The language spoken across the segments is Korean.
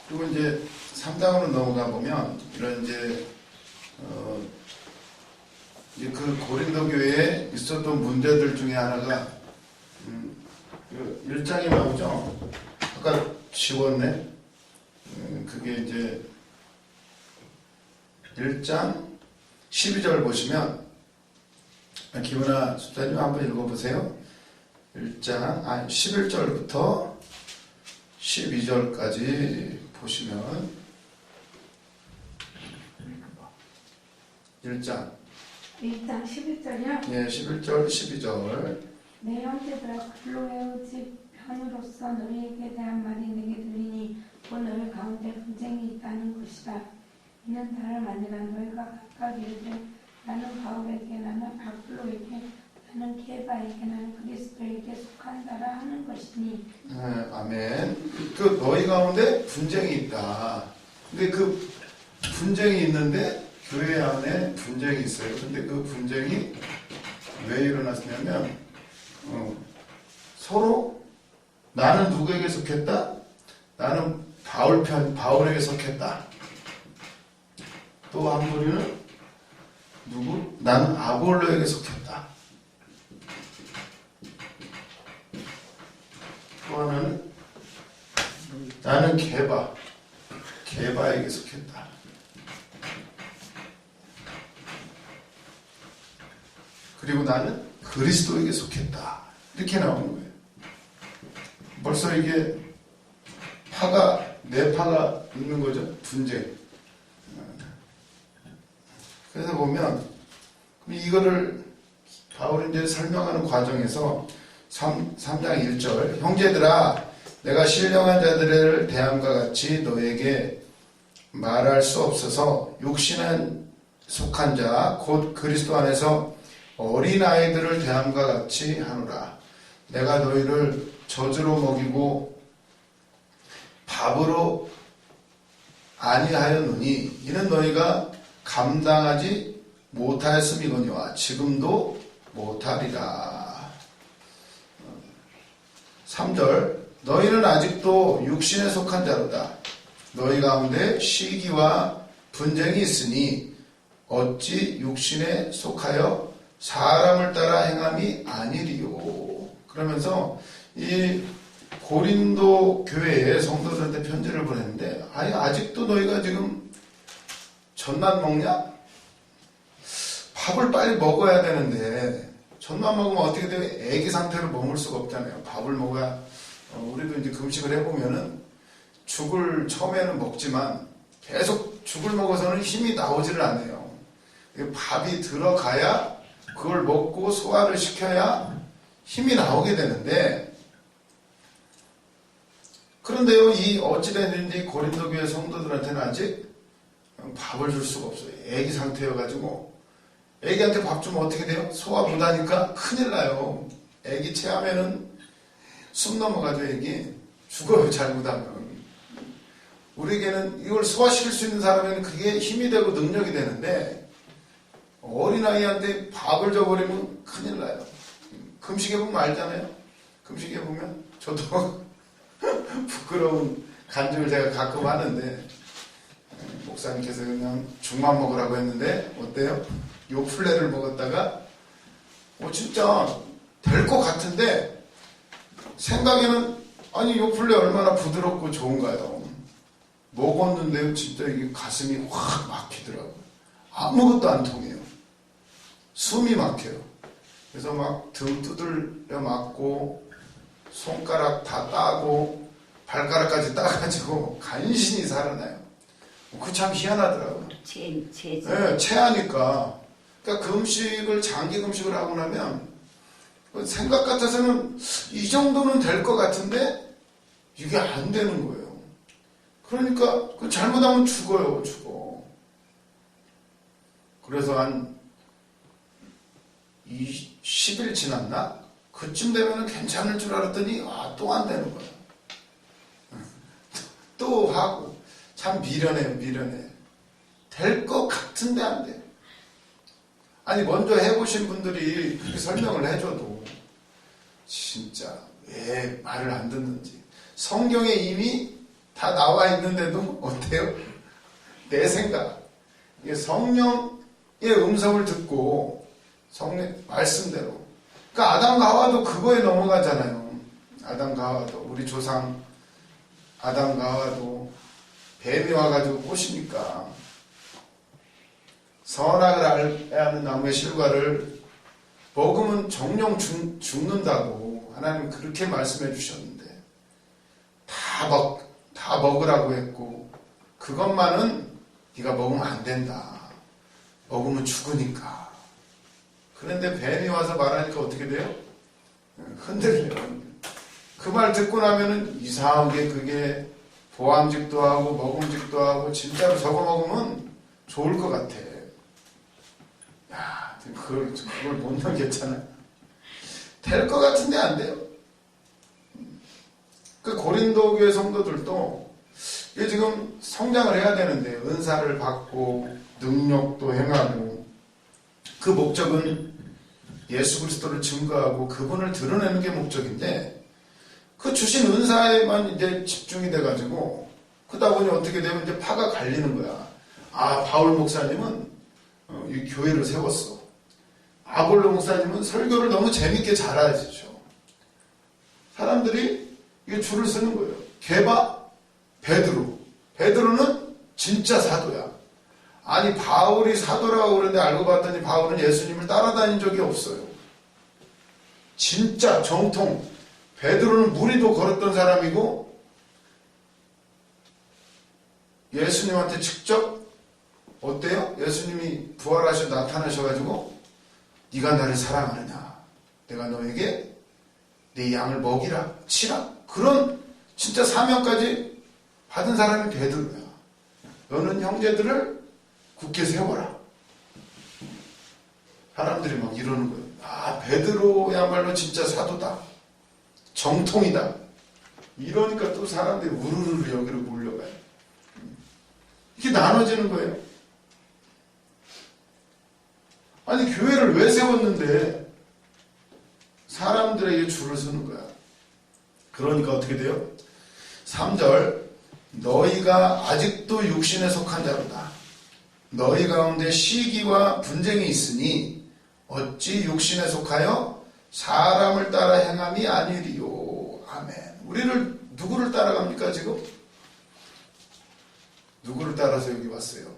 그리고 이제 3장으로 넘어가 보면 이런 이제 그 고린도 교회에 있었던 문제들 중에 하나가 그 1장에 나오죠. 아까 지웠네. 그게 이제 1장 12절 보시면 김은아 집사님 한번 읽어보세요. 1장 11절부터 12절까지 보시면 1장 11절이요? 예, 11절 12절 내 형제들아 클로에의 집 편으로서 너희에게 대한 말이 내게 들리니 곧 너희 가운데 분쟁이 있다는 것이다. 이는 다름 아니라 너희가 각각 이르되 나는 바울에게 나는 아폴로에게 나는 케바에게 나는 그리스도에게 속한다라 하는 것이니. 아멘. 그 너희 가운데 분쟁이 있다. 근데 그 분쟁이 있는데 교회 안에 분쟁이 있어요. 근데 그 분쟁이 왜 일어났냐면 서로 나는 누구에게 속했다? 나는 바울에게 속했다. 또 한 무리는 누구? 나는 아볼로에게 속했다. 또 하나는 나는 게바에게 속했다. 그리고 나는 그리스도에게 속했다. 이렇게 나오는 거예요. 벌써 이게 네 파가 있는 거죠. 분쟁. 그래서 보면 이거를 바울이 이제 설명하는 과정에서 3장 1절 형제들아 내가 신령한 자들을 대함과 같이 너에게 말할 수 없어서 육신에 속한 자 곧 그리스도 안에서 어린아이들을 대함과 같이 하노라. 내가 너희를 젖으로 먹이고 밥으로 아니하였느니 이는 너희가 감당하지 못하였음이거니와 지금도 못하리라. 3절 너희는 아직도 육신에 속한 자로다. 너희 가운데 시기와 분쟁이 있으니 어찌 육신에 속하여 사람을 따라 행함이 아니리요. 그러면서 이 고린도 교회에 성도들한테 편지를 보냈는데 아직도 너희가 지금 젖만 먹냐? 밥을 빨리 먹어야 되는데 젖만 먹으면 어떻게 돼요? 애기 상태로 머물 수가 없잖아요. 밥을 먹어야 우리도 이제 금식을 해보면은 죽을 처음에는 먹지만 계속 죽을 먹어서는 힘이 나오지를 않아요. 밥이 들어가야 그걸 먹고 소화를 시켜야 힘이 나오게 되는데 그런데요 이 어찌됐는지 고린도 교회 성도들한테는 아직 밥을 줄 수가 없어요. 애기 상태여가지고 애기한테 밥 주면 어떻게 돼요? 소화 못하니까 큰일 나요. 애기 체하면은 숨 넘어가죠. 애기 죽어요. 잘못하면. 우리에게는 이걸 소화시킬 수 있는 사람에는 그게 힘이 되고 능력이 되는데 어린아이한테 밥을 줘버리면 큰일 나요. 금식해보면 알잖아요. 금식해보면 저도 부끄러운 간증을 제가 가끔 하는데 목사님께서 그냥 죽만 먹으라고 했는데 어때요? 요플레를 먹었다가 진짜 될 것 같은데 생각에는 아니 요플레 얼마나 부드럽고 좋은가요? 먹었는데요 진짜 이게 가슴이 확 막히더라고요. 아무것도 안 통해요. 숨이 막혀요. 그래서 막 등 두들려 맞고 손가락 다 따고 발가락까지 따가지고 간신히 살아나요. 그 참 희한하더라고요. 네, 체하니까. 그러니까 금식을 장기 금식을 하고 나면 생각 같아서는 이 정도는 될 것 같은데 이게 안 되는 거예요. 그러니까 그 잘못하면 죽어요. 죽어. 그래서 한 10일 지났나? 그쯤 되면 괜찮을 줄 알았더니 또 안 되는 거예요. 또 하고 참 미련해요. 될 것 같은데 안 돼. 아니 먼저 해보신 분들이 그렇게 설명을 해줘도 진짜 왜 말을 안 듣는지 성경에 이미 다 나와 있는데도 어때요? 내 생각. 이게 성령의 음성을 듣고 성령 말씀대로. 그러니까 아담과 하와도 그거에 넘어가잖아요. 아담과 하와도 우리 조상 아담과 하와도 뱀이 와가지고 꼬시니까 선악을 알아야 하는 나무의 실과를 먹으면 정령 죽는다고 하나님 그렇게 말씀해 주셨는데 다 먹으라고 했고 그것만은 네가 먹으면 안 된다. 먹으면 죽으니까. 그런데 뱀이 와서 말하니까 어떻게 돼요? 흔들려요. 그 말 듣고 나면은 이상하게 그게 보암직도 하고 먹음직도 하고 진짜로 저거 먹으면 좋을 것 같아. 야, 그걸 못 넘겼잖아. 될 것 같은데 안 돼요. 그 고린도 교회 성도들도 이게 지금 성장을 해야 되는데 은사를 받고 능력도 행하고 그 목적은 예수 그리스도를 증거하고 그분을 드러내는 게 목적인데 그 주신 은사에만 이제 집중이 돼가지고 그러다 보니 어떻게 되면 이제 파가 갈리는 거야. 아, 바울 목사님은 이 교회를 세웠어. 아볼로 목사님은 설교를 너무 재밌게 잘하시죠. 사람들이 이게 줄을 서는 거예요. 게바, 베드로. 베드로는 진짜 사도야. 아니 바울이 사도라고 그러는데 알고 봤더니 바울은 예수님을 따라다닌 적이 없어요. 진짜 정통. 베드로는 무리도 걸었던 사람이고 예수님한테 직접 어때요? 예수님이 부활하셔 나타나셔가지고 네가 나를 사랑하느냐? 내가 너에게 내 양을 먹이라, 치라. 그런 진짜 사명까지 받은 사람이 베드로야. 너는 형제들을 굳게 세워라. 사람들이 막 이러는 거예요. 아, 베드로야말로 진짜 사도다. 정통이다. 이러니까 또 사람들이 우르르 여기로 몰려가요. 이게 나눠지는 거예요. 아니 교회를 왜 세웠는데 사람들에게 줄을 서는 거야. 그러니까 어떻게 돼요? 3절 너희가 아직도 육신에 속한 자로다. 너희 가운데 시기와 분쟁이 있으니 어찌 육신에 속하여 사람을 따라 행함이 아니리요. 아멘. 우리를 누구를 따라갑니까 지금? 누구를 따라서 여기 왔어요?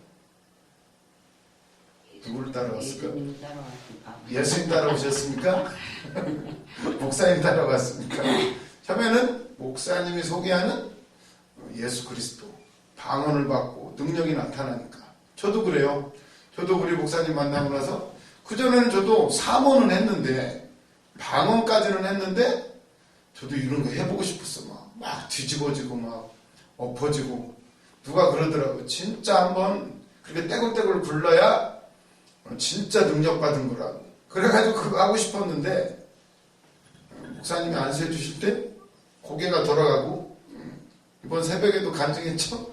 누구를 따라왔을까? 예수님 따라왔습니까? 예수님 따라오셨습니까? 목사님 따라왔습니까? 처음에는 목사님이 소개하는 예수 그리스도 방언을 받고 능력이 나타나니까 저도 그래요. 저도 우리 목사님 만나고 나서 그전에는 저도 사모는 했는데 방언까지는 했는데 저도 이런 거 해보고 싶었어. 막 뒤집어지고 막 엎어지고 누가 그러더라고. 진짜 한번 그렇게 떼굴떼굴 굴러야 진짜 능력받은 거라고. 그래가지고 그거 하고 싶었는데 목사님이 안수해 주실 때 고개가 돌아가고 이번 새벽에도 간증했죠.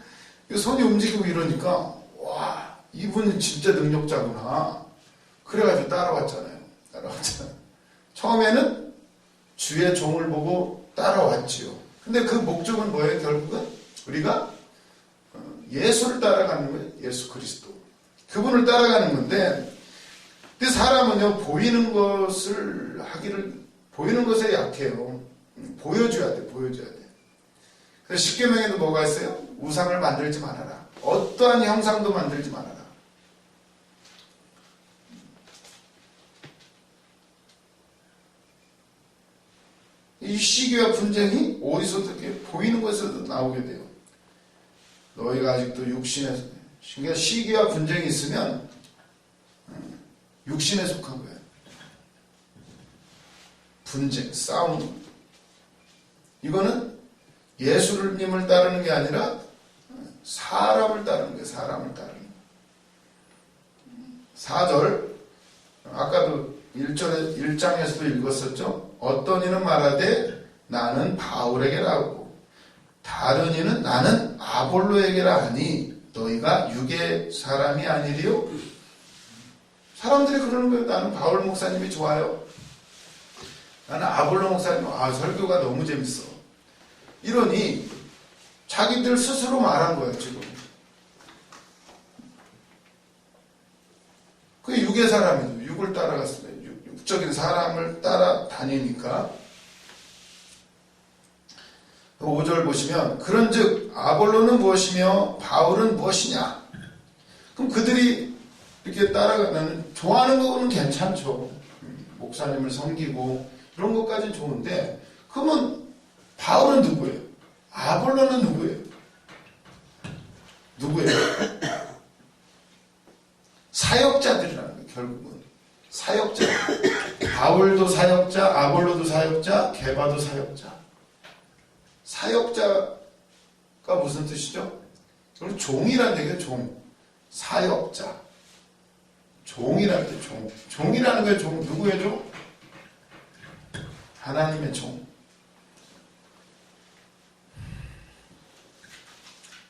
손이 움직이고 이러니까 와 이분은 진짜 능력자구나. 그래가지고 따라왔잖아요. 처음에는 주의 종을 보고 따라왔지요. 근데 그 목적은 뭐예요? 결국은 우리가 예수를 따라가는 거예요. 예수 그리스도. 그분을 따라가는 건데 근데 사람은요 보이는 것에 약해요. 보여줘야 돼. 그래서 십계명에도 뭐가 있어요? 우상을 만들지 말아라. 어떠한 형상도 만들지 말아라. 이 시기와 분쟁이 어디서도 이렇게 보이는 것에서도 나오게 돼요. 너희가 아직도 육신에, 그러니까 시기와 분쟁이 있으면 육신에 속한 거예요. 분쟁, 싸움. 이거는 예수님을 따르는 게 아니라 사람을 따르는 거예요. 사람을 따르는 거예요. 4절, 아까도 1장에서도 읽었었죠. 어떤 이는 말하되 나는 바울에게라고 다른 이는 나는 아볼로에게라 하니 너희가 육의 사람이 아니리요. 사람들이 그러는 거예요. 나는 바울 목사님이 좋아요. 나는 아볼로 목사님 설교가 너무 재밌어. 이러니 자기들 스스로 말한 거예요, 지금. 그게 육의 사람이죠. 육을 따라갔어요. 육적인 사람을 따라다니니까. 5절 보시면 그런즉 아볼로는 무엇이며 바울은 무엇이냐? 그럼 그들이 이렇게 따라가면 좋아하는 거는 괜찮죠. 목사님을 섬기고 이런 것까지는 좋은데 그러면 바울은 누구예요? 아볼로는 누구예요? 누구예요? 사역자들이라는 거예요. 결국은 사역자. 바울도 사역자, 아볼로도 사역자, 게바도 사역자. 사역자가 무슨 뜻이죠? 그리고 종이라는 얘기예요. 종. 사역자. 종이라는 게 종. 종이라는 게 종. 누구의 종? 하나님의 종.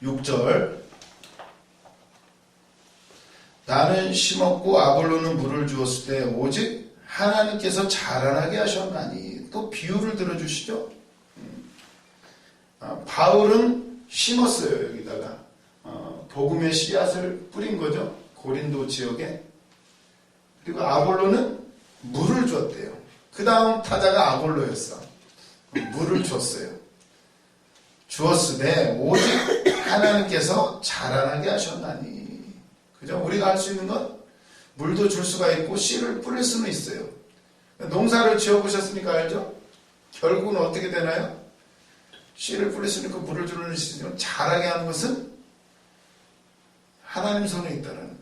6절. 나는 심었고 아볼로는 물을 주었을 때 오직 하나님께서 자라나게 하셨나니. 또 비유를 들어주시죠. 바울은 심었어요. 여기다가 복음의 씨앗을 뿌린 거죠. 고린도 지역에. 그리고 아볼로는 물을 줬대요. 그 다음 타자가 아볼로였어. 물을 줬어요. 주었으되 오직 하나님께서 자라나게 하셨나니. 그죠? 우리가 할 수 있는 건 물도 줄 수가 있고 씨를 뿌릴 수는 있어요. 농사를 지어보셨으니까 알죠? 결국은 어떻게 되나요? 씨를 뿌렸으니까 물을 주는 시스템을 자라게 하는 것은 하나님 손에 있다는 거예요.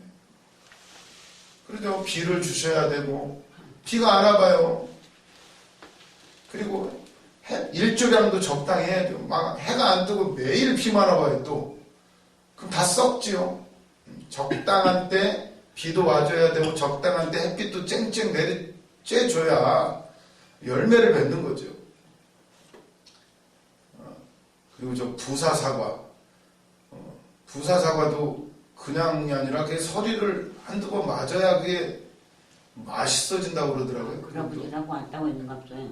그래도 비를 주셔야 되고 비가 안 와봐요. 그리고 일조량도 적당히 해야 돼요. 막 해가 안 뜨고 매일 비만 와봐요 또. 그럼 다 썩지요. 적당한 때 비도 와줘야 되고 적당한 때 햇빛도 쨍쨍 쬐줘야 열매를 맺는 거죠. 그리고 저 부사사과. 부사사과도 그냥이 아니라 그게 서리를 한두 번 맞아야 그게 맛있어진다고 그러더라고요. 그러고 지나고 안 따고 있는 갑자요.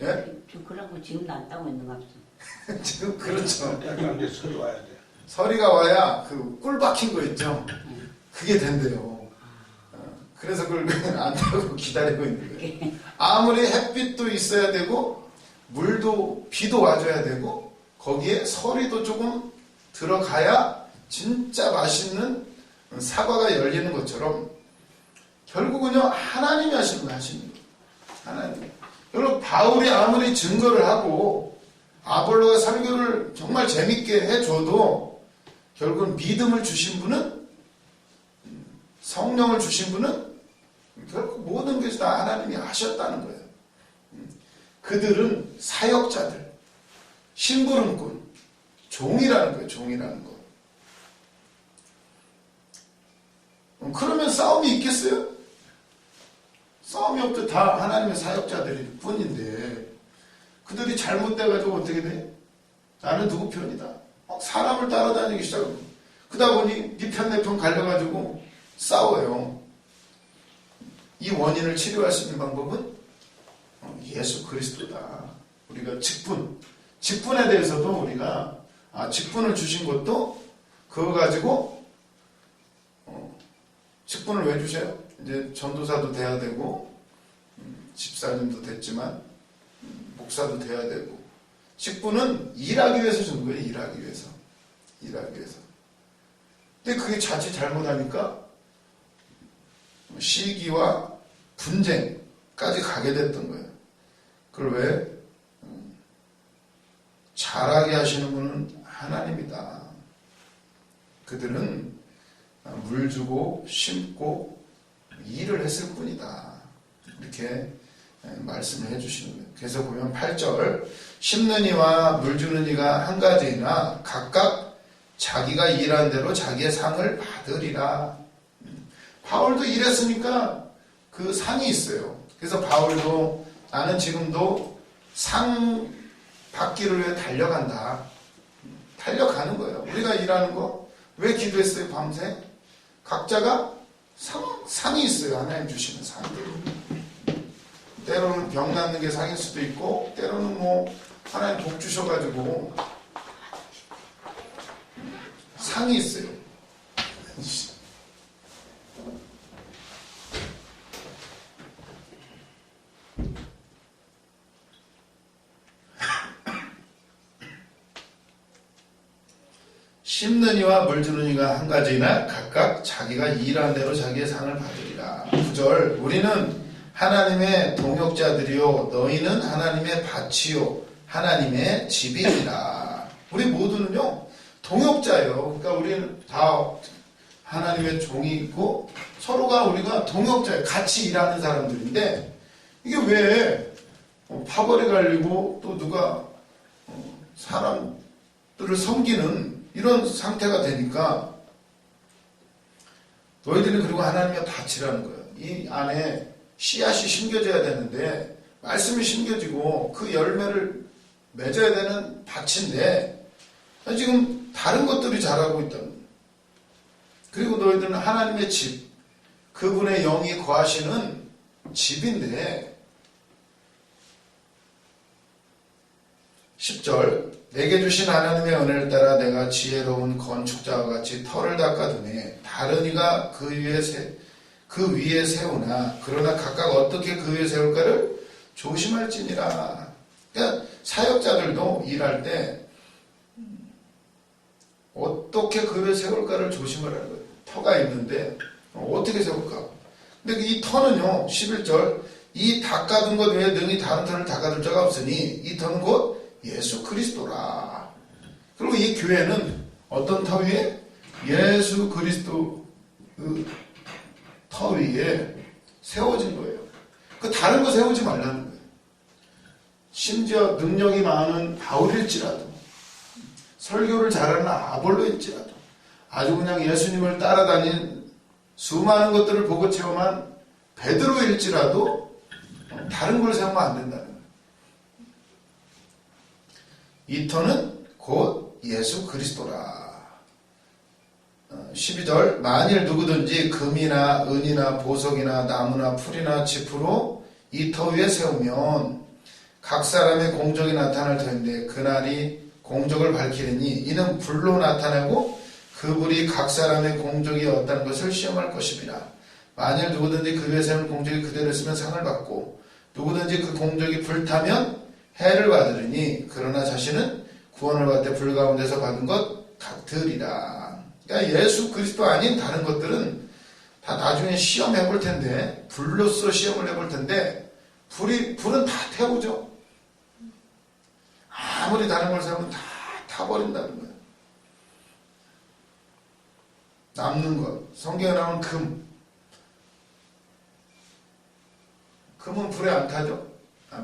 예? 그러고 지금도 안 따고 있는 갑자. 지금 그렇죠. 약간 이제 서리 와야 돼. 서리가 와야 그 꿀 박힌 거 있죠. 그게 된대요. 그래서 그걸 안 타고 기다리고 있는 거예요. 아무리 햇빛도 있어야 되고 물도 비도 와줘야 되고 거기에 서리도 조금 들어가야 진짜 맛있는 사과가 열리는 것처럼 결국은요 하나님이 하시는 거 하시는 거예요. 하나님. 여러분 바울이 아무리 증거를 하고 아볼로가 설교를 정말 재밌게 해줘도 결국은 믿음을 주신 분은 성령을 주신 분은 결국 모든 것이 다 하나님이 하셨다는 거예요. 그들은 사역자들, 심부름꾼, 종이라는 거예요. 종이라는 거. 그러면 싸움이 있겠어요? 싸움이 없죠. 다 하나님의 사역자들일 뿐인데 그들이 잘못돼가지고 어떻게 돼? 나는 누구 편이다. 사람을 따라다니기 시작하고 그러다 보니 네 편 내 편 갈려가지고 싸워요. 이 원인을 치료할 수 있는 방법은 예수 그리스도다. 우리가 직분에 대해서도 우리가 직분을 주신 것도 그거 가지고 직분을 왜 주세요? 이제 전도사도 돼야 되고 집사님도 됐지만 목사도 돼야 되고 직분은 일하기 위해서 주는 거예요. 일하기 위해서. 근데 그게 자칫 잘못하니까 시기와 분쟁까지 가게 됐던 거예요. 그걸 왜? 잘하게 하시는 분은 하나님이다. 그들은 물 주고 심고 일을 했을 뿐이다. 이렇게 말씀을 해주시는 거예요. 그래서 보면 8절 심는 이와 물 주는 이가 한 가지이나 각각 자기가 일한 대로 자기의 상을 받으리라. 바울도 일했으니까 그 상이 있어요. 그래서 바울도 나는 지금도 상 받기를 위해 달려간다. 달려가는 거예요. 우리가 일하는 거 왜 기도했어요? 밤새? 각자가 상이 있어요. 하나님 주시는 상들. 때로는 병 낫는 게 상일 수도 있고 때로는 뭐 하나님 복 주셔가지고 상이 있어요. 심는 이와 물주는 이가 한 가지나 각각 자기가 일한 대로 자기의 상을 받으리라. 9절 우리는 하나님의 동역자들이요 너희는 하나님의 밭이요 하나님의 집이니라. 우리 모두는요 동역자예요. 그러니까 우리는 다 하나님의 종이 있고 서로가 우리가 동역자예요. 같이 일하는 사람들인데 이게 왜 파벌에 갈리고 또 누가 사람들을 섬기는 이런 상태가 되니까 너희들은 그리고 하나님의 밭이라는 거예요. 이 안에 씨앗이 심겨져야 되는데 말씀이 심겨지고 그 열매를 맺어야 되는 밭인데 지금 다른 것들이 자라고 있다는 거예요. 그리고 너희들은 하나님의 집, 그분의 영이 거하시는 집인데 10절 내게 주신 하나님의 은혜를 따라 내가 지혜로운 건축자와 같이 터를 닦아두니 다른 이가 그 위에 세우나 그러나 각각 어떻게 그 위에 세울까를 조심할지니라. 그러니까 사역자들도 일할 때 어떻게 그 위에 세울까를 조심하라는 거예요. 터가 있는데 어떻게 세울까? 근데 이 터는요 11절 이 닦아둔 것 외에 능히 다른 터를 닦아둘 자가 없으니 이 터는 곧 예수 그리스도라. 그리고 이 교회는 어떤 터 위에? 예수 그리스도 그 터 위에 세워진 거예요. 그 다른 거 세우지 말라는 거예요. 심지어 능력이 많은 바울일지라도 설교를 잘하는 아볼로일지라도 아주 그냥 예수님을 따라다닌 수많은 것들을 보고 체험한 베드로일지라도 다른 걸 세우면 안 된다는 거예요. 이 터는 곧 예수 그리스도라. 12절 만일 누구든지 금이나 은이나 보석이나 나무나 풀이나 짚으로 이 터 위에 세우면 각 사람의 공적이 나타날 텐데 그날이 공적을 밝히리니 이는 불로 나타내고 그 불이 각 사람의 공적이 어떠한 것을 시험할 것입니다. 만일 누구든지 그 위에 세운 공적이 그대로 있으면 상을 받고 누구든지 그 공적이 불타면 해를 받으리니 그러나 자신은 구원을 받되 불 가운데서 받은 것 같으리라. 그러니까 예수 그리스도 아닌 다른 것들은 다 나중에 시험해 볼 텐데 불로써 시험을 해볼 텐데 불은 다 태우죠. 아무리 다른 걸 세우면 다 타버린다는 거예요. 남는 것 성경에 나오는 금은 불에 안 타죠.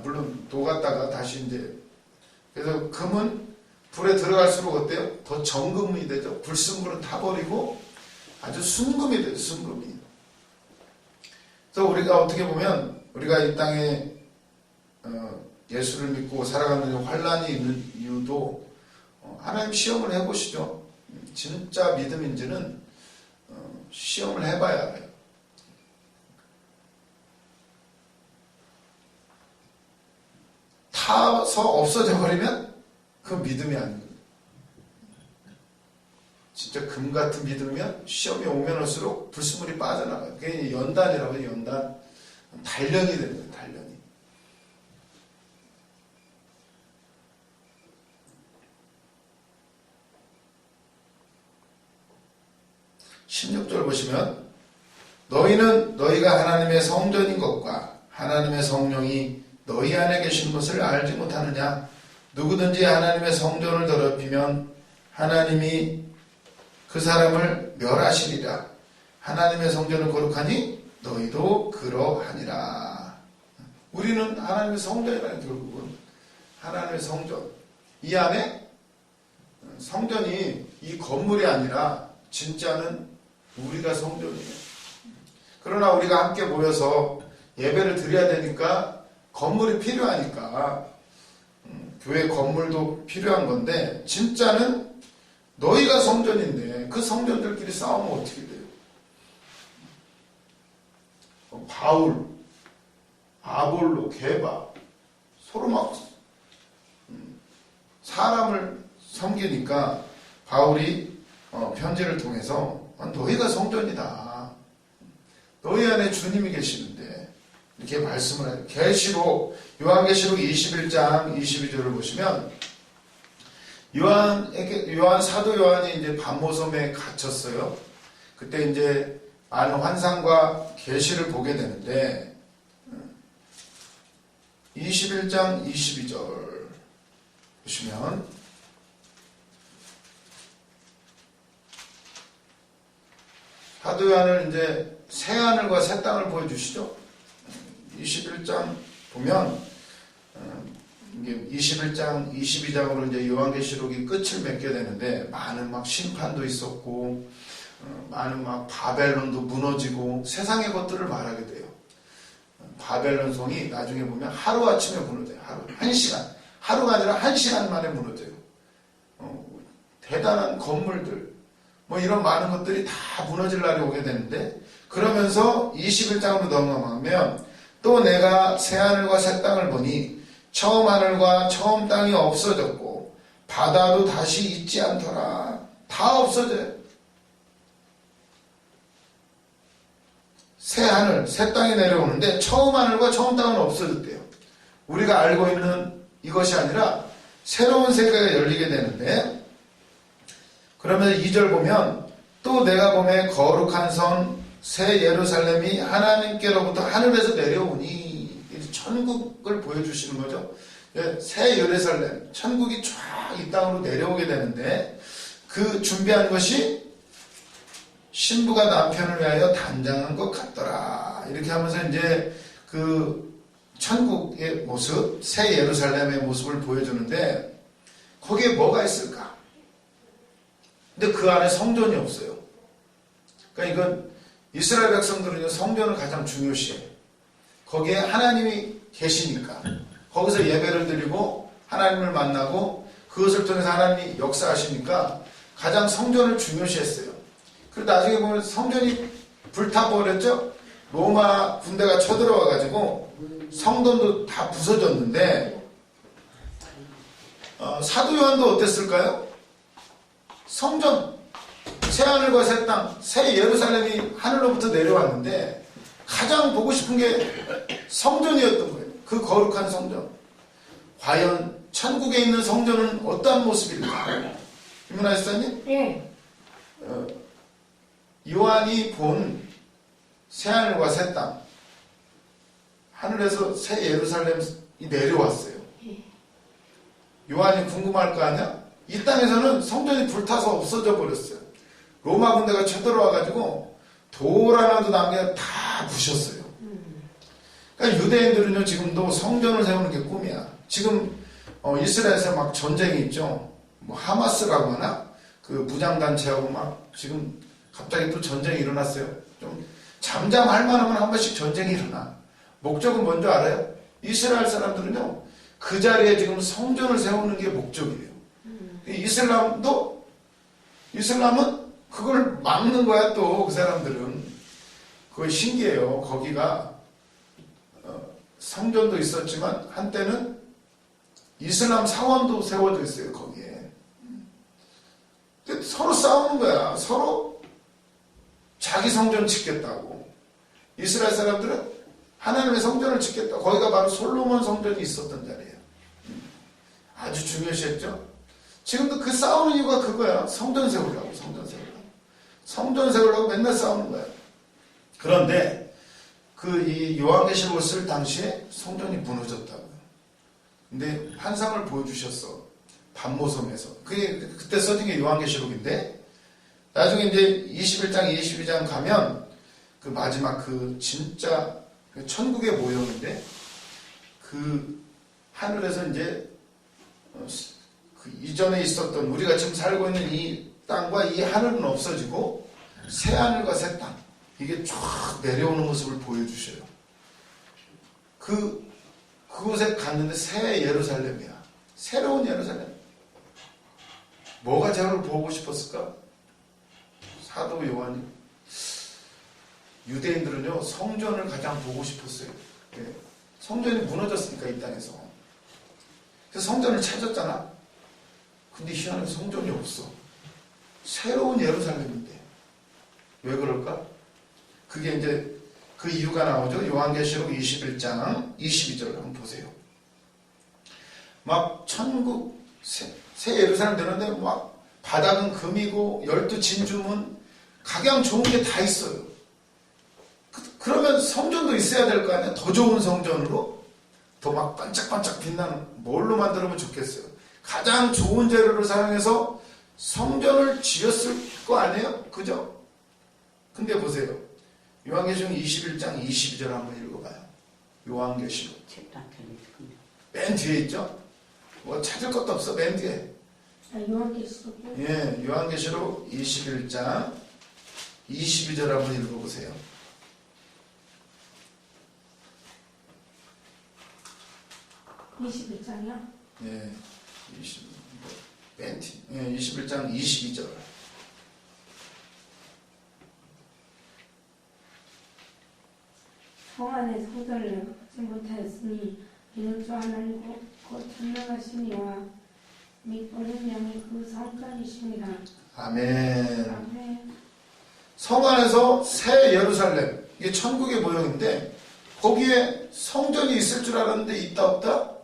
물론 녹았다가 다시 이제 그래서 금은 불에 들어갈수록 어때요? 더 정금이 되죠. 불순물은 타버리고 아주 순금이 돼요. 순금이. 그래서 우리가 어떻게 보면 우리가 이 땅에 예수를 믿고 살아가는 환란이 있는 이유도 하나님 시험을 해보시죠. 진짜 믿음인지는 시험을 해봐야 알아요. 타서 없어져 버리면 그 믿음이 아닙니다. 진짜 금 같은 믿음이면 시험이 오면 올수록 불순물이 빠져나가요. 그게 연단이라고 해요. 연단. 단련이 되는 거예요. 단련이. (16절) 보시면 너희는 너희가 하나님의 성전인 것과 하나님의 성령이 너희 안에 계신 것을 알지 못하느냐. 누구든지 하나님의 성전을 더럽히면 하나님이 그 사람을 멸하시리라. 하나님의 성전을 거룩하니 너희도 그러하니라. 우리는 하나님의 성전이라는 결국은 하나님의 성전. 이 안에 성전이 이 건물이 아니라 진짜는 우리가 성전이에요. 그러나 우리가 함께 모여서 예배를 드려야 되니까 건물이 필요하니까 교회 건물도 필요한 건데 진짜는 너희가 성전인데 그 성전들끼리 싸우면 어떻게 돼요? 바울, 아볼로, 게바 서로 막 사람을 섬기니까 바울이 편지를 통해서 너희가 성전이다. 너희 안에 주님이 계시는데 이렇게 말씀을 해요. 계시록 요한계시록 21장 22절을 보시면 사도 요한이 이제 반모섬에 갇혔어요. 그때 이제 많은 환상과 계시를 보게 되는데 21장 22절 보시면 사도 요한을 이제 새 하늘과 새 땅을 보여주시죠. 21장 보면 이게 21장 22장으로 이제 요한계시록이 끝을 맺게 되는데 많은 막 심판도 있었고 많은 막 바벨론도 무너지고 세상의 것들을 말하게 돼요. 바벨론 성이 나중에 보면 하루아침에 무너져요. 한 시간. 하루가 아니라 한 시간 만에 무너져요. 대단한 건물들, 뭐 이런 많은 것들이 다 무너질 날이 오게 되는데, 그러면서 21장으로 넘어가면 또 내가 새 하늘과 새 땅을 보니 처음 하늘과 처음 땅이 없어졌고 바다도 다시 있지 않더라. 다 없어져요. 새 하늘, 새 땅이 내려오는데 처음 하늘과 처음 땅은 없어졌대요. 우리가 알고 있는 이것이 아니라 새로운 세계가 열리게 되는데, 그러면 2절 보면 또 내가 보매 거룩한 성 새 예루살렘이 하나님께로부터 하늘에서 내려오니, 천국을 보여주시는 거죠. 새 예루살렘, 천국이 쫙 이 땅으로 내려오게 되는데, 그 준비한 것이 신부가 남편을 위하여 단장한 것 같더라. 이렇게 하면서 이제 그 천국의 모습, 새 예루살렘의 모습을 보여주는데, 거기에 뭐가 있을까? 근데 그 안에 성전이 없어요. 그러니까 이건 이스라엘 백성들은 성전을 가장 중요시해요. 거기에 하나님이 계시니까 거기서 예배를 드리고 하나님을 만나고 그것을 통해서 하나님이 역사하시니까 가장 성전을 중요시했어요. 그리고 나중에 보면 성전이 불타버렸죠. 로마 군대가 쳐들어와가지고 성전도 다 부서졌는데, 사도 요한도 어땠을까요? 성전, 새 하늘과 새 땅, 새 예루살렘이 하늘로부터 내려왔는데 가장 보고 싶은 게 성전이었던 거예요. 그 거룩한 성전. 과연 천국에 있는 성전은 어떠한 모습일까? 김문아 집사님? 예. 요한이 본 새 하늘과 새 땅, 하늘에서 새 예루살렘이 내려왔어요. 요한이 궁금할 거 아니야? 이 땅에서는 성전이 불타서 없어져 버렸어요. 로마 군대가 쳐들어와가지고 돌 하나도 남겨 다 부셨어요. 그러니까 유대인들은요, 지금도 성전을 세우는 게 꿈이야. 지금 이스라엘에서 막 전쟁이 있죠. 뭐 하마스라고 하나? 그 무장단체하고 막 지금 갑자기 또 전쟁이 일어났어요. 좀 잠잠할 만하면 한 번씩 전쟁이 일어나. 목적은 뭔지 알아요? 이스라엘 사람들은요, 그 자리에 지금 성전을 세우는 게 목적이에요. 이슬람은 그걸 막는 거야. 또 그 사람들은 그거 신기해요. 거기가 성전도 있었지만 한때는 이슬람 사원도 세워져 있어요. 거기에. 근데 서로 싸우는 거야. 서로 자기 성전 짓겠다고. 이스라엘 사람들은 하나님의 성전을 짓겠다. 거기가 바로 솔로몬 성전이 있었던 자리예요. 아주 중요시했죠. 지금도 그 싸우는 이유가 그거야. 성전 세우려고. 성전 세우려고 맨날 싸우는 거야. 그런데 이 요한계시록을 쓸 당시에 성전이 무너졌다고요. 근데 환상을 보여주셨어. 반모섬에서. 그때 써진 게 요한계시록인데, 나중에 이제 21장, 22장 가면 그 마지막 그 진짜 천국의 모형인데, 그 하늘에서 이제 그 이전에 있었던 우리가 지금 살고 있는 이 땅과 이 하늘은 없어지고 새 하늘과 새 땅, 이게 쫙 내려오는 모습을 보여주셔요. 그곳에 갔는데 새 예루살렘이야. 새로운 예루살렘. 뭐가 저를 보고 싶었을까? 사도 요한이. 유대인들은요, 성전을 가장 보고 싶었어요. 성전이 무너졌으니까, 이 땅에서. 그래서 성전을 찾았잖아. 근데 희한하게 성전이 없어. 새로운 예루살렘인데 왜 그럴까? 그게 이제 그 이유가 나오죠. 요한계시록 21장 22절 한번 보세요. 막 천국 새 예루살렘 되는데 막 바닥은 금이고 12진주문 각양 좋은 게 다 있어요. 그러면 성전도 있어야 될 거 아니야? 더 좋은 성전으로 더 막 반짝반짝 빛나는 뭘로 만들면 좋겠어요? 가장 좋은 재료를 사용해서 성전을 지었을 거 아니에요? 그죠? 근데 보세요. 요한계시록 21장 22절 한번 읽어봐요. 요한계시록 책도 안 펴있군요. 맨 뒤에 있죠? 뭐 찾을 것도 없어. 맨 뒤에. 요한계시록이요? 예, 요한계시록 21장 22절 한번 읽어보세요. 21장이요? 예, 맨 뒤. 예, 21장 22절. 성 안에 성전을 내가 보지 못하였으니 이는 주 하나님 곧 전능하시니와 및 어린 양이 그 성전이시니라. 아멘. 아멘. 성 안에서 새 예루살렘, 이게 천국의 모형인데 거기에 성전이 있을 줄 알았는데 있다 없다?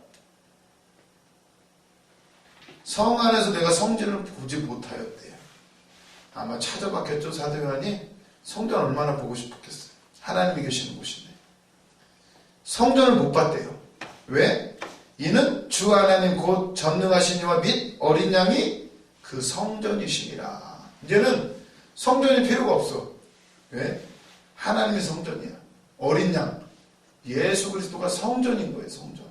성 안에서 내가 성전을 보지 못하였대요. 아마 찾아봤겠죠. 사도 요한이 성전 얼마나 보고 싶었겠어요. 하나님이 계시는 곳인데 성전을 못 봤대요. 왜? 이는 주 하나님 곧 전능하신 이와 및 어린 양이 그 성전이시니라. 이제는 성전이 필요가 없어. 왜? 하나님이 성전이야. 어린 양 예수 그리스도가 성전인 거예요. 성전.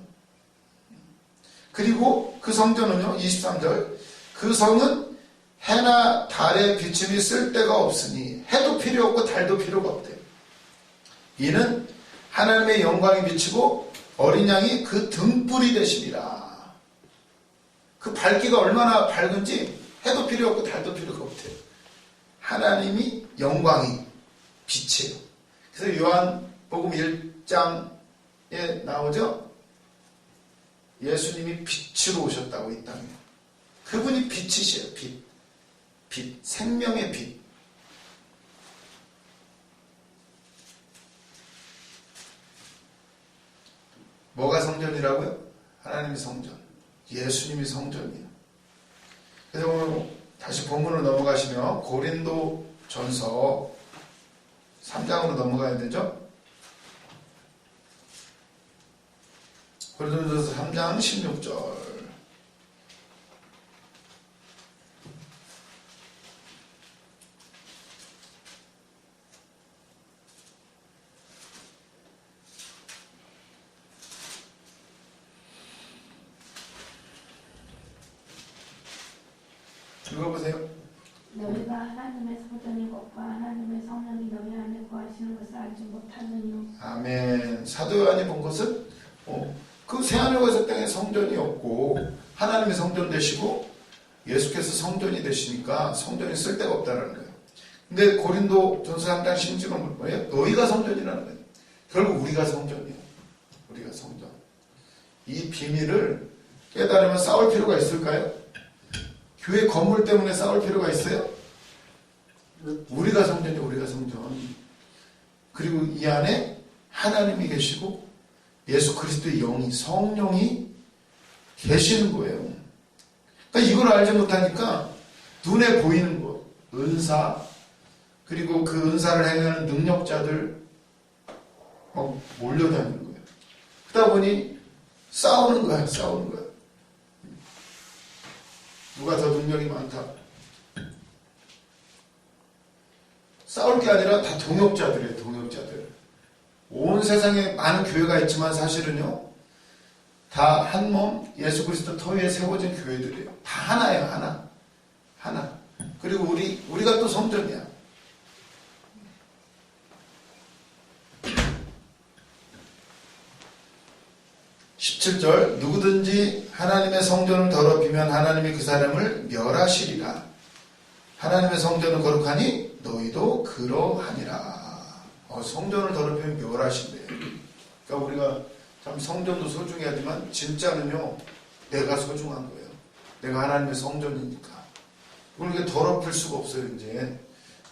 그리고 그 성전은요. 23절 그 성은 해나 달의 비침이 쓸데가 없으니 해도 필요 없고 달도 필요가 없대요. 이는 하나님의 영광이 비치고 어린 양이 그 등불이 되심이라. 그 밝기가 얼마나 밝은지 해도 필요 없고 달도 필요가 없대요. 하나님이 영광이 빛이에요. 그래서 요한복음 1장에 나오죠. 예수님이 빛으로 오셨다고 이 땅에. 그분이 빛이시에요. 빛. 생명의 빛. 뭐가 성전이라고요? 하나님이 성전. 예수님이 성전이에요. 그래서 오늘 다시 본문으로 넘어가시면 고린도 전서 3장으로 넘어가야 되죠? 고린도전서 3장 16절. 읽어보세요. 너희가 하나님의 성전인 것과 하나님의 성령이 너희 안에 거하시는 것을 알지 못하느뇨. 아멘. 사도 요한이 본 것은 그 새하늘과 땅에 성전이 없고 하나님이 성전 되시고 예수께서 성전이 되시니까 성전이 쓸데가 없다는 거예요. 근데 고린도 전서 3장 16절은 뭐예요? 너희가 성전이라는 거예요. 결국 우리가 성전이에요. 우리가 성전. 이 비밀을 깨달으면 싸울 필요가 있을까요? 교회 건물 때문에 싸울 필요가 있어요? 우리가 성전이에요. 우리가 성전. 그리고 이 안에 하나님이 계시고 예수 그리스도의 영이 성령이 계시는 거예요. 그러니까 이걸 알지 못하니까 눈에 보이는 것, 은사, 그리고 그 은사를 행하는 능력자들 막 몰려다니는 거예요. 그러다 보니 싸우는 거야. 누가 더 능력이 많다. 싸울 게 아니라 다 동역자들이에요. 동역자들. 온 세상에 많은 교회가 있지만 사실은요. 다 한 몸 예수 그리스도 터 위에 세워진 교회들이에요. 다 하나예요. 하나. 그리고 우리가 또 성전이야. (17절) 누구든지 하나님의 성전을 더럽히면 하나님이 그 사람을 멸하시리라. 하나님의 성전은 거룩하니 너희도 그러하니라. 성전을 더럽히면 멸하신대요. 그러니까 우리가 참 성전도 소중하지만 진짜는요. 내가 소중한 거예요. 내가 하나님의 성전이니까. 그걸 이렇게 더럽힐 수가 없어요, 이제.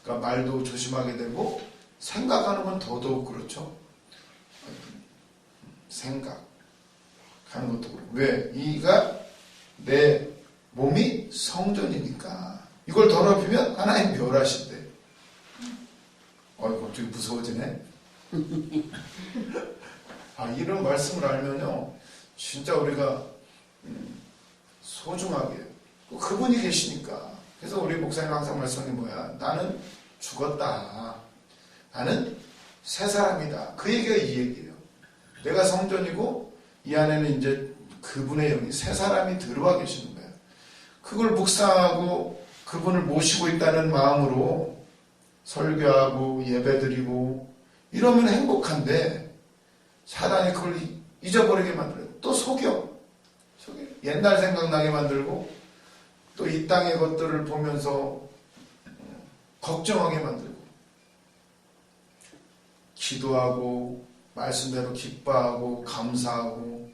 그러니까 말도 조심하게 되고, 생각하는 건 더더욱 그렇죠. 생각하는 것도 그렇고. 왜? 이가 내 몸이 성전이니까. 이걸 더럽히면 하나님 멸하신대. 갑자기 무서워지네. 이런 말씀을 알면요, 진짜 우리가 소중하게 그분이 계시니까. 그래서 우리 목사님 항상 말씀하는 게 뭐야? 나는 죽었다. 나는 새 사람이다. 그 얘기가 이 얘기예요. 내가 성전이고 이 안에는 이제 그분의 영이 새 사람이 들어와 계시는 거예요. 그걸 묵상하고 그분을 모시고 있다는 마음으로 설교하고 예배드리고 이러면 행복한데 사단이 그걸 잊어버리게 만들어요. 또 속여. 옛날 생각나게 만들고 또 이 땅의 것들을 보면서 걱정하게 만들고 기도하고 말씀대로 기뻐하고 감사하고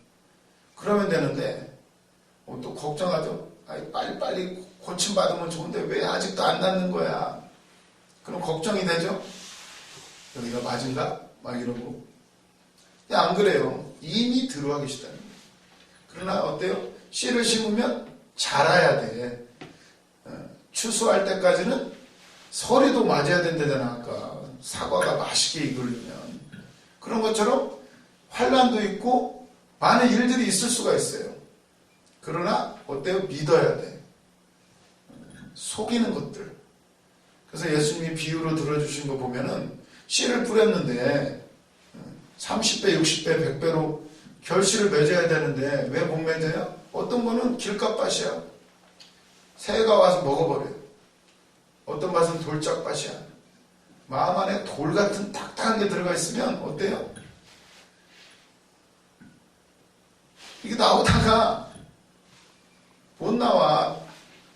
그러면 되는데 또 걱정하죠. 빨리빨리 고침받으면 좋은데 왜 아직도 안 낫는 거야. 그럼 걱정이 되죠. 여기가 맞은가? 막 이러고. 안 그래요. 이미 들어와 계시다는 거예요. 그러나 어때요? 씨를 심으면 자라야 돼. 추수할 때까지는 서리도 맞아야 된다잖아. 아까 사과가 맛있게 익으려면. 그런 것처럼 환란도 있고 많은 일들이 있을 수가 있어요. 그러나 어때요? 믿어야 돼. 속이는 것들. 그래서 예수님이 비유로 들어주신 거 보면은 씨를 뿌렸는데 30배, 60배, 100배로 결실을 맺어야 되는데 왜 못 맺어요? 어떤 거는 길값밭이야. 새가 와서 먹어버려요. 어떤 밭은 돌짝밭이야. 마음 안에 돌 같은 딱딱한 게 들어가 있으면 어때요? 이게 나오다가 못 나와.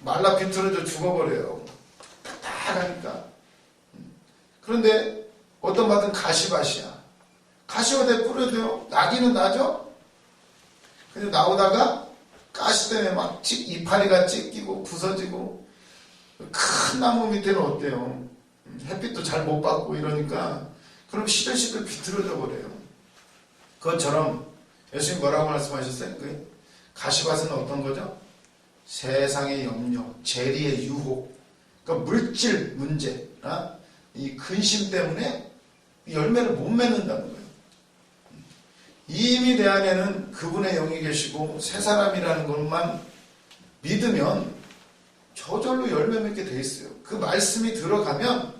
말라 비틀어져 죽어버려요. 딱딱하니까. 그런데 어떤 밭은 가시밭이야. 가시밭에 뿌려도요. 나기는 나죠? 근데 나오다가 가시 때문에 막 이파리가 찢기고 부서지고 큰 나무 밑에는 어때요? 햇빛도 잘 못 받고 이러니까 그럼 시들시들 비틀어져 버려요. 그것처럼 예수님 뭐라고 말씀하셨어요? 그 가시밭은 어떤 거죠? 세상의 염려, 재리의 유혹, 그러니까 물질 문제, 이 근심 때문에 열매를 못 맺는다는 거예요. 이미 내 안에는 그분의 영이 계시고 새 사람이라는 것만 믿으면 저절로 열매 맺게 돼 있어요. 그 말씀이 들어가면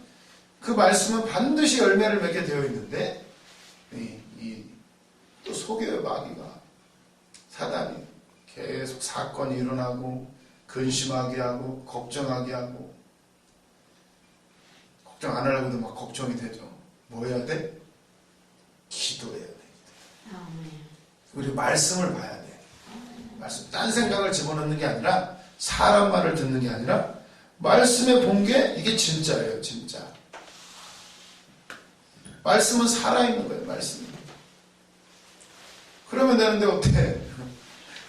그 말씀은 반드시 열매를 맺게 되어 있는데 또 속여요. 마귀가. 사단이 계속 사건이 일어나고 근심하게 하고 걱정하게 하고 걱정 안 하려고도 막 걱정이 되죠. 뭐 해야 돼? 기도해야 돼. 우리 말씀을 봐야 돼. 말씀. 딴 생각을 집어넣는 게 아니라 사람 말을 듣는 게 아니라 말씀에 본 게 이게 진짜예요. 진짜. 말씀은 살아있는 거예요. 말씀이. 그러면 되는데 어때?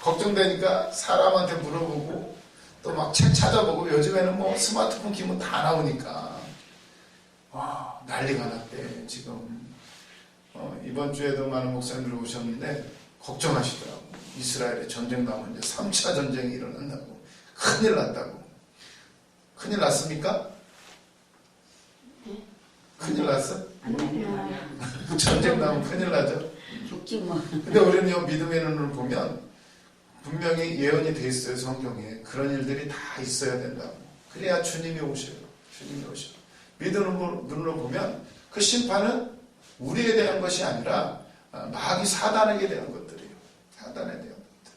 걱정되니까 사람한테 물어보고 또 막 책 찾아보고 요즘에는 뭐 스마트폰 키면 다 나오니까 와 난리가 났대. 지금 이번 주에도 많은 목사님들 오셨는데 걱정하시더라고. 이스라엘에 전쟁 나면 이제 3차 전쟁이 일어난다고. 큰일 났다고. 큰일 났습니까? 큰일 났어? 안 나는 말이야. 전쟁 나면 큰일 나죠. 죽지 뭐. 근데 우리는 이 믿음의 눈을 보면 분명히 예언이 돼 있어요. 성경에. 그런 일들이 다 있어야 된다고. 그래야 주님이 오셔요. 주님이 오셔요. 믿음의 눈으로 보면 그 심판은 우리에 대한 것이 아니라 마귀 사단에게 대한 것들이에요. 사단에 대한 것들.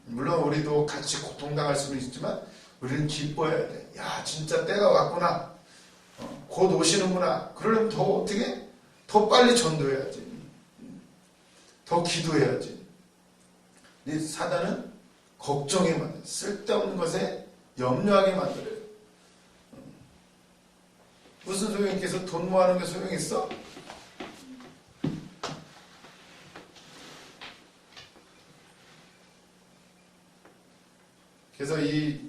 물론 우리도 같이 고통당할 수는 있지만 우리는 기뻐해야 돼. 야 진짜 때가 왔구나. 곧 오시는구나. 그러려면 더 어떻게? 더 빨리 전도해야지. 더 기도해야지. 이 사단은 걱정에 만들어요. 쓸데없는 것에 염려하게 만들어요. 무슨 소용이 있겠어? 돈 모아놓은 게 소용이 있어? 그래서 이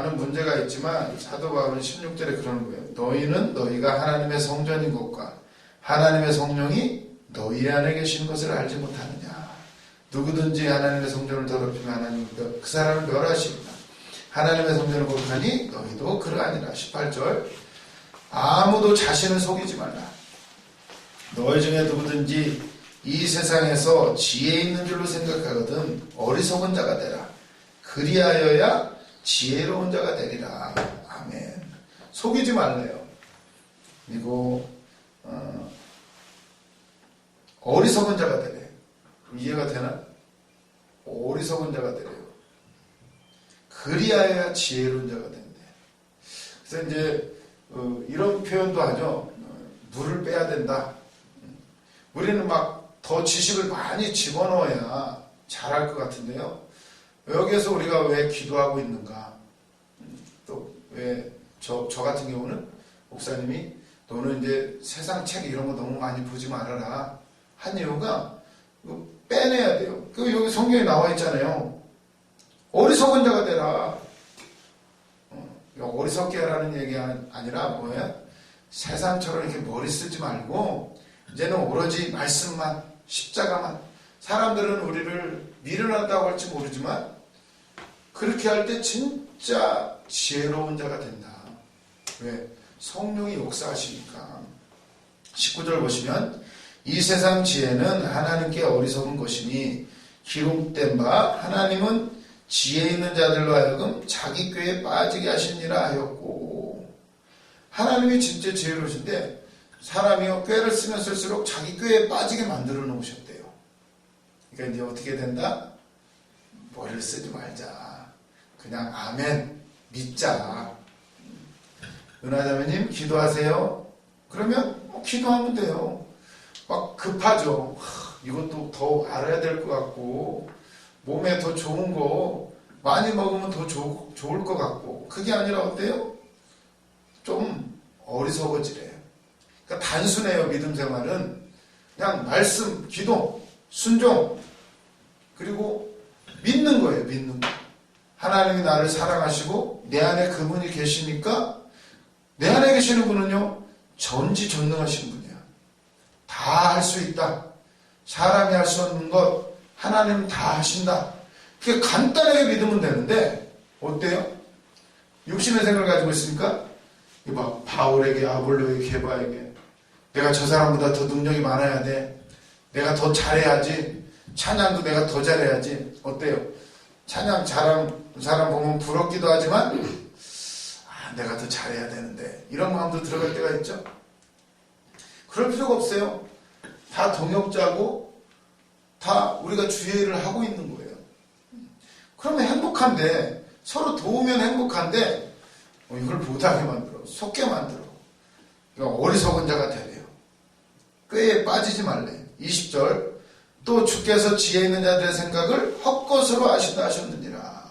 많은 문제가 있지만 사도 바울은 16절에 그러는 거예요. 너희는 너희가 하나님의 성전인 것과 하나님의 성령이 너희 안에 계신 것을 알지 못하느냐. 누구든지 하나님의 성전을 더럽히면 하나님 그 사람을 멸하십니다. 하나님의 성전을 거룩하니 너희도 그러하니라. 18절 아무도 자신을 속이지 말라. 너희 중에 누구든지 이 세상에서 지혜 있는 줄로 생각하거든 어리석은 자가 되라. 그리하여야 지혜로운 자가 되리라. 아멘. 속이지 말래요. 그리고 어리석은 자가 되래. 이해가 되나? 어리석은 자가 되래요. 그리하여야 지혜로운 자가 된대. 그래서 이제 이런 표현도 하죠. 물을 빼야 된다. 우리는 막 더 지식을 많이 집어넣어야 잘할 것 같은데요. 여기에서 우리가 왜 기도하고 있는가? 또 왜 저 같은 경우는 목사님이 너는 이제 세상 책 이런 거 너무 많이 보지 말아라 한 이유가 빼내야 돼요. 그 여기 성경에 나와 있잖아요. 어리석은 자가 되라. 어리석게 하라는 얘기가 아니라 뭐야? 세상처럼 이렇게 머리 쓰지 말고 이제는 오로지 말씀만, 십자가만. 사람들은 우리를 미련하다고 할지 모르지만 그렇게 할 때 진짜 지혜로운 자가 된다. 왜? 성령이 역사하시니까. 19절 보시면 이 세상 지혜는 하나님께 어리석은 것이니 기록된 바 하나님은 지혜 있는 자들로 하여금 자기 꾀에 빠지게 하시니라 하였고, 하나님이 진짜 지혜로우신데 사람이요 꾀를 쓰면 쓸수록 자기 꾀에 빠지게 만들어 놓으셨대요. 그러니까 이제 어떻게 된다? 머리를 쓰지 말자. 그냥 아멘 믿자. 은하자매님 기도하세요. 그러면 기도하면 돼요. 막 급하죠. 이것도 더 알아야 될 것 같고 몸에 더 좋은 거 많이 먹으면 더 좋을 것 같고, 그게 아니라 어때요? 좀 어리석어지래요. 그러니까 단순해요. 믿음 생활은 그냥 말씀, 기도, 순종, 그리고 믿는 거예요. 믿는 거. 하나님이 나를 사랑하시고 내 안에 그분이 계시니까, 내 안에 계시는 분은요 전지전능하신 분이야. 다 할 수 있다. 사람이 할 수 없는 것 하나님은 다 하신다. 그게 간단하게 믿으면 되는데 어때요? 육신의 생각을 가지고 있으니까 막 바울에게, 아볼로에게, 게바에게 내가 저 사람보다 더 능력이 많아야 돼. 내가 더 잘해야지. 찬양도 내가 더 잘해야지. 어때요? 찬양 잘하는 사람 보면 부럽기도 하지만 내가 더 잘해야 되는데 이런 마음도 들어갈 때가 있죠. 그럴 필요가 없어요. 다 동역자고 다 우리가 주의를 하고 있는 거예요. 그러면 행복한데, 서로 도우면 행복한데 이걸 못하게 만들어, 속게 만들어. 그러니까 어리석은 자가 되래요. 꾀에 빠지지 말래. 20절 또 주께서 지혜 있는 자들의 생각을 헛것으로 아신다 하셨느니라.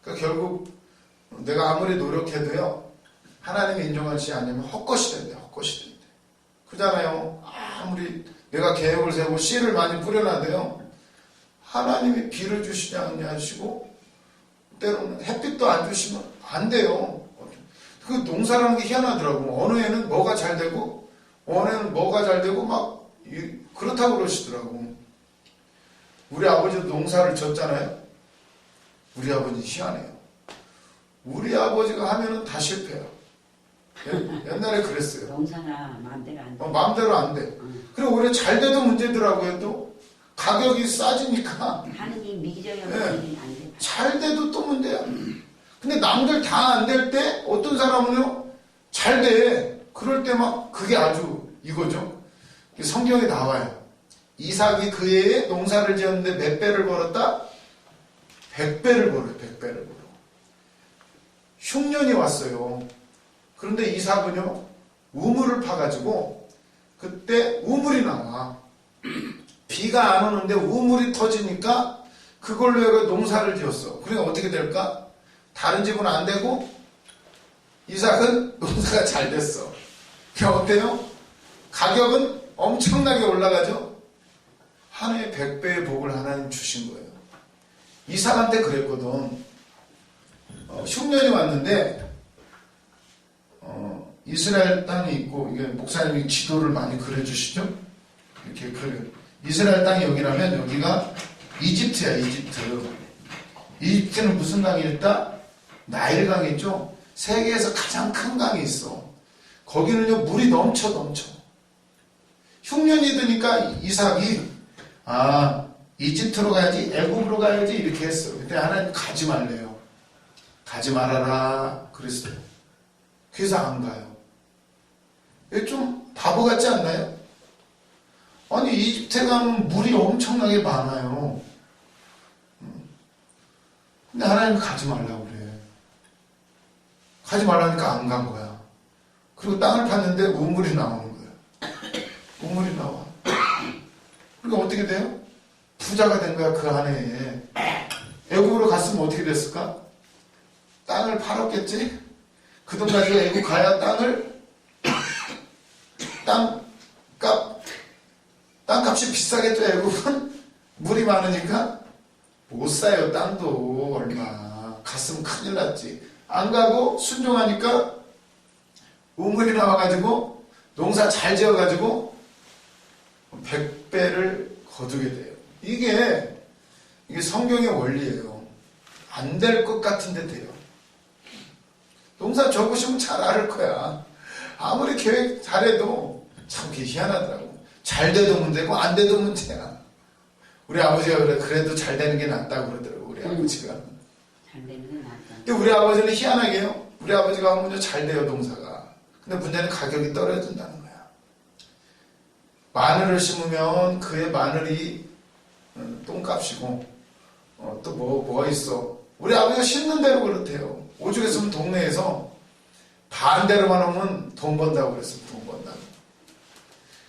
그러니까 결국 내가 아무리 노력해도요 하나님이 인정하시지 않으면 헛것이 된대. 헛것이 된대. 그잖아요. 아무리 내가 계획을 세우고 씨를 많이 뿌려놔도요 하나님이 비를 주시지 않냐 하시고 때로는 햇빛도 안 주시면 안 돼요. 그 농사라는 게 희한하더라고. 어느 해는 뭐가 잘 되고 어느 해는 뭐가 잘 되고 막 그렇다고 그러시더라고. 우리 아버지도 농사를 졌잖아요. 우리 아버지 희한해요. 우리 아버지가 하면은 다 실패야. 옛날에 그랬어요. 농사나 마음대로 안 돼. 마음대로 안 돼. 그리고 오히려 잘 돼도 문제더라고요. 또 가격이 싸지니까 하느님 미기적인 네. 일이 안 돼. 잘 돼도 또 문제야. 근데 남들 다 안 될 때 어떤 사람은요 잘 돼. 그럴 때 막 그게 아주 이거죠. 성경에 나와요. 이삭이 그 해에 농사를 지었는데 몇 배를 벌었다? 100배를 벌어요. 100배를 벌어. 흉년이 왔어요. 그런데 이삭은요 우물을 파가지고, 그때 우물이 나와. 비가 안 오는데 우물이 터지니까 그걸로 해서 농사를 지었어. 그러니까 어떻게 될까? 다른 집은 안 되고 이삭은 농사가 잘 됐어. 그러니까 어때요? 가격은 엄청나게 올라가죠. 한 해에 100배의 복을 하나님 주신 거예요. 이삭한테 그랬거든. 흉년이 왔는데 이스라엘 땅이 있고, 이게 목사님이 지도를 많이 그려주시죠? 이렇게 그려. 이스라엘 땅이 여기라면 여기가 이집트야, 이집트. 이집트는 무슨 강이 있다? 나일강이 있죠? 세계에서 가장 큰 강이 있어. 거기는요, 물이 넘쳐. 흉년이 드니까 이삭이, 이집트로 가야지, 애굽으로 가야지, 이렇게 했어. 그때 하나님 가지 말래요. 가지 말아라. 그랬어요. 그래서 안 가요. 이게 좀 바보 같지 않나요? 아니, 이집트에 가면 물이 엄청나게 많아요. 근데 하나님 가지 말라고 그래. 가지 말라니까 안 간 거야. 그리고 땅을 팠는데 우물이 나오는 거야. 우물이 나와. 그러니까 어떻게 돼요? 부자가 된 거야, 그 안에. 애국으로 갔으면 어떻게 됐을까? 땅을 팔았겠지? 그 돈 가지고 애국 가야 땅값이 비싸겠죠, 애국은? 물이 많으니까? 못 사요, 땅도 얼마. 갔으면 큰일 났지. 안 가고 순종하니까 우물이 나와가지고 농사 잘 지어가지고 100배를 거두게 돼요. 이게 성경의 원리예요. 안 될 것 같은데 돼요. 농사 적으시면 잘 알 거야. 아무리 계획 잘해도 참 그게 희한하더라고. 잘 돼도 문제고 안 돼도 문제야. 우리 아버지가 그래도 잘 되는 게 낫다고 그러더라고, 우리 아버지가. 잘 되는 게 낫다. 근데 우리 아버지는 희한하게요. 우리 아버지가 하면 잘 돼요, 농사가. 근데 문제는 가격이 떨어진다는 거야. 마늘을 심으면 그의 마늘이 똥값이고, 또 뭐가 있어. 우리 아버지가 심는 대로 그렇대요. 오죽 했으면 동네에서 반대로만 하면 돈 번다고 그랬어, 돈 번다고.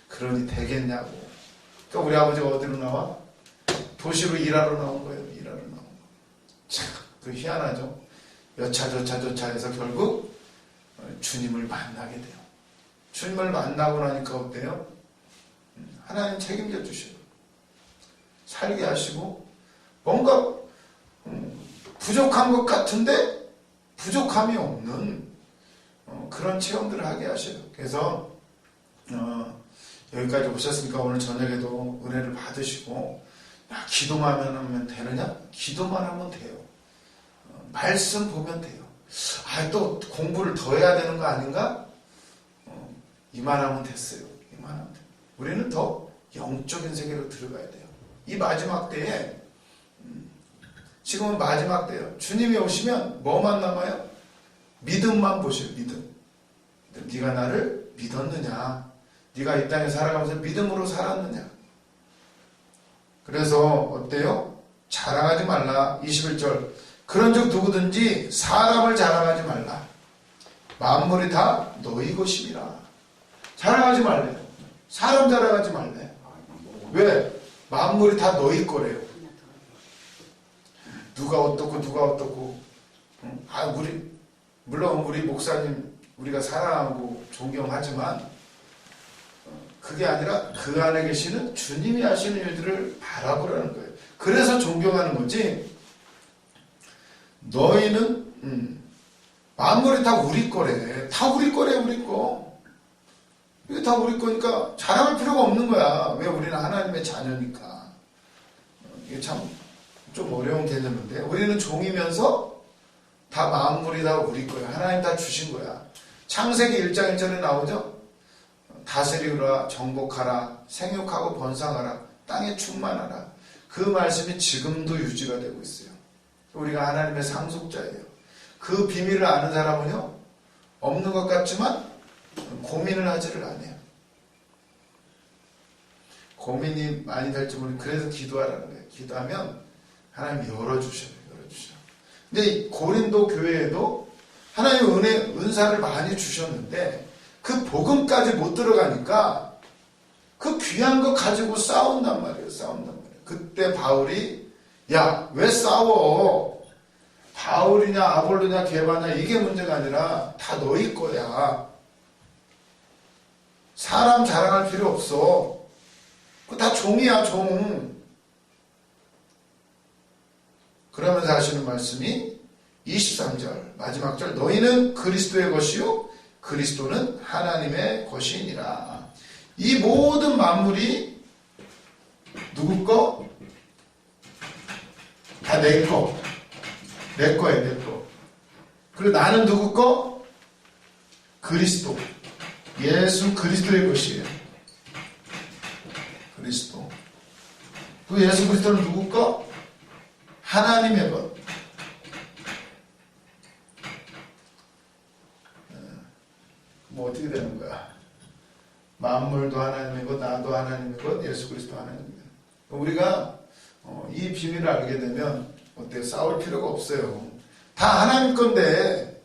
그러니 되겠냐고. 그러니까 우리 아버지가 어디로 나와? 도시로 일하러 나온 거예요, 일하러 나온 거. 참, 그 희한하죠? 여차저차 해서 결국 주님을 만나게 돼요. 주님을 만나고 나니까 어때요? 하나님 책임져 주셔요. 살게 하시고 뭔가 부족한 것 같은데 부족함이 없는 그런 체험들을 하게 하셔요. 그래서 여기까지 오셨으니까 오늘 저녁에도 은혜를 받으시고 기도만 하면 되느냐? 기도만 하면 돼요. 말씀 보면 돼요. 또 공부를 더 해야 되는 거 아닌가? 이만하면 됐어요. 이만하면 돼요. 우리는 더 영적인 세계로 들어가야 돼요. 이 마지막 때에 지금은 마지막 때예요. 주님이 오시면 뭐만 남아요? 믿음만 보셔요. 믿음. 네가 나를 믿었느냐? 네가 이 땅에 살아가면서 믿음으로 살았느냐? 그래서 어때요? 자랑하지 말라. 21절. 그런즉 누구든지 사람을 자랑하지 말라. 만물이 다 너희 것임이라. 자랑하지 말래요. 사람 자랑하지 말래. 왜? 만물이 다 너희 거래요. 누가 어떻고. 물론 우리 목사님 우리가 사랑하고 존경하지만 그게 아니라 그 안에 계시는 주님이 하시는 일들을 바라보라는 거예요. 그래서 존경하는 거지. 너희는 만물이 다 우리 거래. 다 우리 거래, 우리 거. 이게 다 우리 거니까 자랑할 필요가 없는 거야. 왜? 우리는 하나님의 자녀니까. 이게 참 좀 어려운 개념인데, 우리는 종이면서 다 만물이 다 우리 거야. 하나님 다 주신 거야. 창세기 1장 1절에 나오죠? 다스리라, 정복하라, 생육하고 번성하라, 땅에 충만하라. 그 말씀이 지금도 유지가 되고 있어요. 우리가 하나님의 상속자예요. 그 비밀을 아는 사람은요, 없는 것 같지만 고민을 하지를 않아요. 고민이 많이 될지 모르겠는데 그래서 기도하라는 거예요. 기도하면 하나님이 열어주셔요. 근데 고린도 교회에도 하나님 은사를 많이 주셨는데 그 복음까지 못 들어가니까 그 귀한 거 가지고 싸운단 말이에요. 그때 바울이 야, 왜 싸워? 바울이냐 아볼로냐 게바냐 이게 문제가 아니라 다 너희 거야. 사람 자랑할 필요 없어. 그거 다 종이야, 종. 그러면서 하시는 말씀이 23절 마지막 절 너희는 그리스도의 것이요 그리스도는 하나님의 것이니라. 이 모든 만물이 누구 거? 다 내 거. 내 거야, 내 거. 그리고 나는 누구 거? 그리스도. 예수 그리스도의 것이에요. 그리스도. 또 예수 그리스도는 누구 거? 하나님의 것. 뭐 어떻게 되는 거야? 만물도 하나님의 것, 나도 하나님의 것, 예수 그리스도 하나님의 것. 우리가 이 비밀을 알게 되면 어때요? 싸울 필요가 없어요. 다 하나님 건데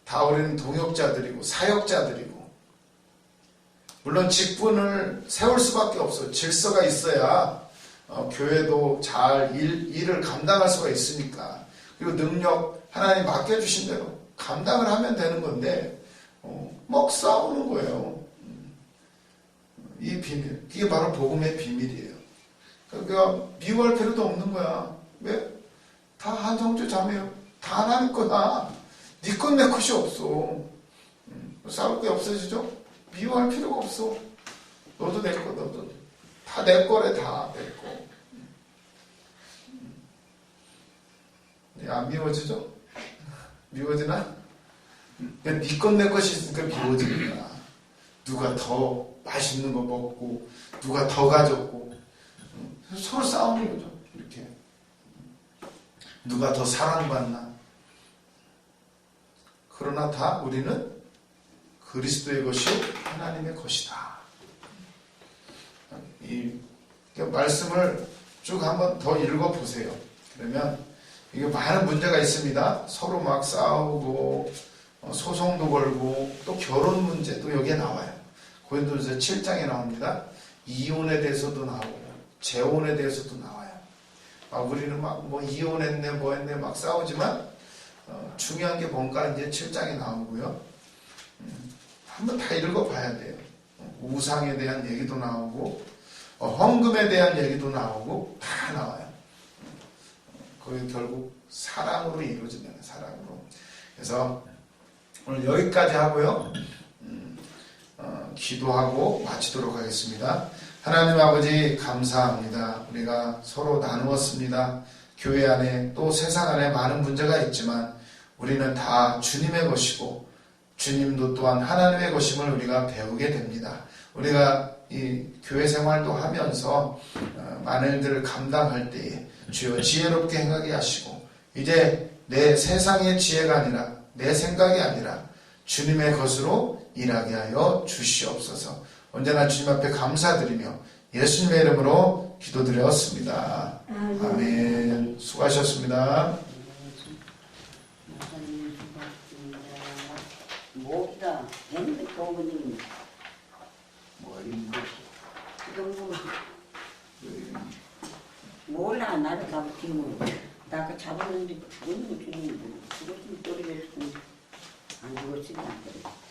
다 우리는 동역자들이고 사역자들이고 물론 직분을 세울 수밖에 없어요. 질서가 있어야 교회도 잘 일을 감당할 수가 있으니까. 그리고 능력 하나님 맡겨주신 대로 감당을 하면 되는 건데 막 싸우는 거예요. 이 비밀, 이게 바로 복음의 비밀이에요. 그러니까 미워할 필요도 없는 거야. 왜? 다 한 성주 자매요. 다 하나님 거다. 네 건 내 것이 없어. 싸울 게 없어지죠? 미워할 필요가 없어. 너도 내 거, 너도. 다 내 거래, 다 내 거. 안 미워지죠? 미워지나? 네 건 내 것이 있으니까 미워지는 거야. 누가 더 맛있는 거 먹고, 누가 더 가졌고, 서로 싸우는 거죠. 이렇게. 누가 더 사랑받나. 그러나 다 우리는 그리스도의 것이 하나님의 것이다. 이 말씀을 쭉 한번 더 읽어보세요. 그러면 이게 많은 문제가 있습니다. 서로 막 싸우고 소송도 걸고 또 결혼 문제도 여기에 나와요. 고린도전서 7장에 나옵니다. 이혼에 대해서도 나오고 재혼에 대해서도 나와요. 우리는 막 뭐 이혼했네 뭐 했네 막 싸우지만 중요한 게 뭔가 이제 7장에 나오고요. 한번 다 읽어봐야 돼요. 우상에 대한 얘기도 나오고 헌금에 대한 얘기도 나오고 다 나와요. 거기 결국 사랑으로 이루어진다는 사랑으로. 그래서 오늘 여기까지 하고요. 기도하고 마치도록 하겠습니다. 하나님 아버지 감사합니다. 우리가 서로 나누었습니다. 교회 안에 또 세상 안에 많은 문제가 있지만 우리는 다 주님의 것이고 주님도 또한 하나님의 것임을 우리가 배우게 됩니다. 우리가 이 교회 생활도 하면서 많은 일들을 감당할 때에 주여 지혜롭게 행하게 하시고 이제 내 세상의 지혜가 아니라 내 생각이 아니라 주님의 것으로 일하게 하여 주시옵소서. 언제나 주님 앞에 감사드리며 예수님의 이름으로 기도드렸습니다. 아멘. 수고하셨습니다. 목이가 100m 오거든요. 몰라 나를 잡히면 나 그 잡았는데 어느 거 주는 거 그것 좀 떨어졌으면 안 죽었으면 안 그래.